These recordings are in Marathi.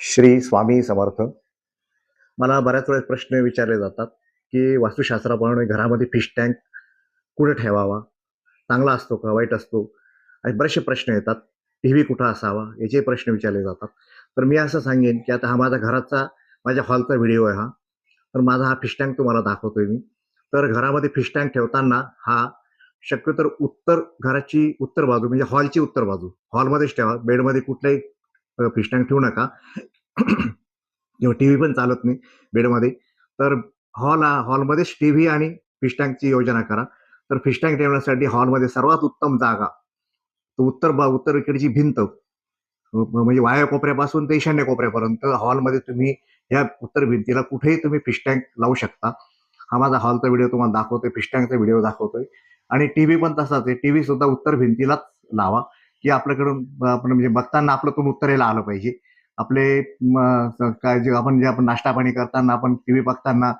श्री स्वामी समर्थ. मला बऱ्याच वेळेस प्रश्न विचारले जातात की वास्तुशास्त्राप्रमाणे घरामध्ये फिश टँक कुठे ठेवावा, चांगला असतो का वाईट असतो, आणि बरेचसे प्रश्न येतात. टीव्ही कुठं असावा याचे प्रश्न विचारले जातात. तर मी असं सांगेन की आता हा माझा घराचा, माझ्या हॉलचा व्हिडिओ आहे हा. तर माझा हा फिश टँक तुम्हाला दाखवतोय मी. तर घरामध्ये फिश टँक ठेवताना हा शक्यतो उत्तर, घराची उत्तर बाजू म्हणजे हॉलची उत्तर बाजू हॉलमध्येच ठेवा. बेडमध्ये कुठलाही फिश टँक ठेवू नका. किंवा टीव्ही पण चालत नाही बेडमध्ये. तर हॉलमध्येच टीव्ही आणि फिश टँकची योजना करा. तर फिश टँक ठेवण्यासाठी हॉलमध्ये सर्वात उत्तम जागा तर उत्तरेकडची भिंत, म्हणजे वाया कोपऱ्यापासून ते ईशान्य कोपऱ्यापर्यंत हॉलमध्ये तुम्ही या उत्तर भिंतीला कुठेही तुम्ही फिश टँक लावू शकता. हा माझा हॉलचा व्हिडिओ तुम्हाला दाखवतोय, फिश टँकचा व्हिडिओ दाखवतोय. आणि टीव्ही पण तसाच आहे. टीव्ही सुद्धा उत्तर भिंतीलाच लावा, की आपल्याकडून आपण म्हणजे बघताना आपलं तोंड उत्तरेला आलं पाहिजे. आपले काय जे आपण नाश्ता पाणी करताना आपण टीव्ही बघताना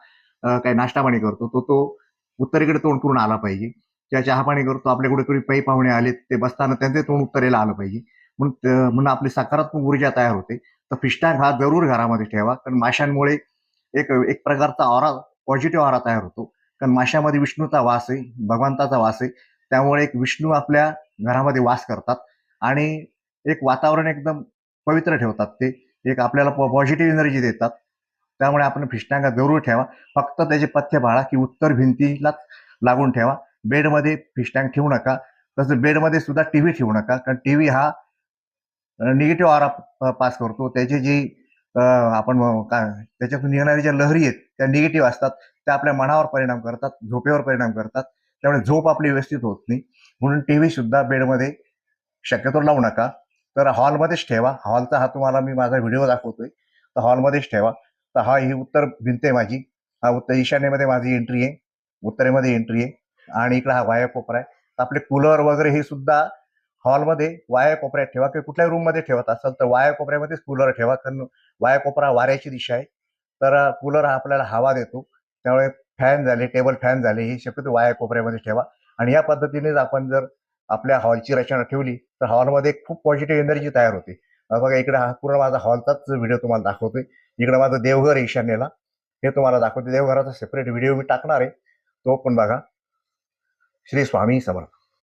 काही नाश्ता पाणी करतो, तो उत्तरेकडे तोंड करून आला पाहिजे. किंवा चहा पाणी करतो, आपल्या कुठे कोणी पै पाहुणे आले, ते बसताना त्यांचे तोंड उत्तरेला आलं पाहिजे. म्हणून आपली सकारात्मक ऊर्जा तयार होते. तर फिश टँक हा जरूर घरामध्ये ठेवा, कारण माशांमुळे एक एक प्रकारचा ऑरा, पॉझिटिव्ह ऑरा तयार होतो. कारण माशामध्ये विष्णूचा वास आहे, भगवंताचा वास आहे. त्यामुळे एक विष्णू आपल्या घरामध्ये वास करतात आणि एक वातावरण एकदम पवित्र ठेवतात. ते एक आपल्याला पॉझिटिव्ह एनर्जी देतात. त्यामुळे आपण फिश टँक जरूर ठेवा. फक्त त्याचे पथ्य पाळा की उत्तर भिंतीलाच लागून ठेवा. बेडमध्ये फिश टँक ठेवू नका. तसं बेडमध्ये सुद्धा टीव्ही ठेवू नका, कारण टीव्ही हा निगेटिव्ह ऑरा पास करतो. त्याची जी आपण काय त्याच्यातून येणाऱ्या ज्या लहरी आहेत त्या निगेटिव्ह असतात. त्या आपल्या मनावर परिणाम करतात, झोपेवर परिणाम करतात. त्यामुळे झोप आपली व्यवस्थित होत नाही. म्हणून टीव्ही सुद्धा बेडमध्ये शक्यतो लावू नका. तर हॉलमध्येच ठेवा. हॉलचा हा तुम्हाला मी माझा व्हिडिओ दाखवतोय. तर हॉलमध्येच ठेवा. तर हा ही उत्तर भिंत आहे माझी. हा उत्तर ईशान्येमध्ये माझी एंट्री आहे, उत्तरेमध्ये एंट्री आहे, आणि इकडे हा वाया कोपरा आहे. तर आपले कूलर वगैरे हे सुद्धा हॉलमध्ये वाया कोपऱ्यात ठेवा, किंवा कुठल्याही रूम मध्ये ठेवत असाल तर वाया कोपऱ्यामध्येच कूलर ठेवा, कारण वाया कोपरा वाऱ्याची दिशा आहे. तर कूलर हा आपल्याला हवा देतो. त्यामुळे फॅन झाले, टेबल फॅन झाले, हे शक्यतो वाया कोपऱ्यामध्ये ठेवा. आणि या पद्धतीनेच आपण जर आपल्या हॉलची रचना ठेवली तर हॉलमध्ये खूप पॉझिटिव्ह एनर्जी तयार होते. बघा इकडे हा पूर्ण माझा हॉलचाच व्हिडिओ तुम्हाला दाखवतोय. इकडे माझं देवघर ईशान्येला, हे तुम्हाला दाखवते. देवघराचा सेपरेट व्हिडिओ मी टाकणार आहे, तो पण बघा. श्री स्वामी समर्थ.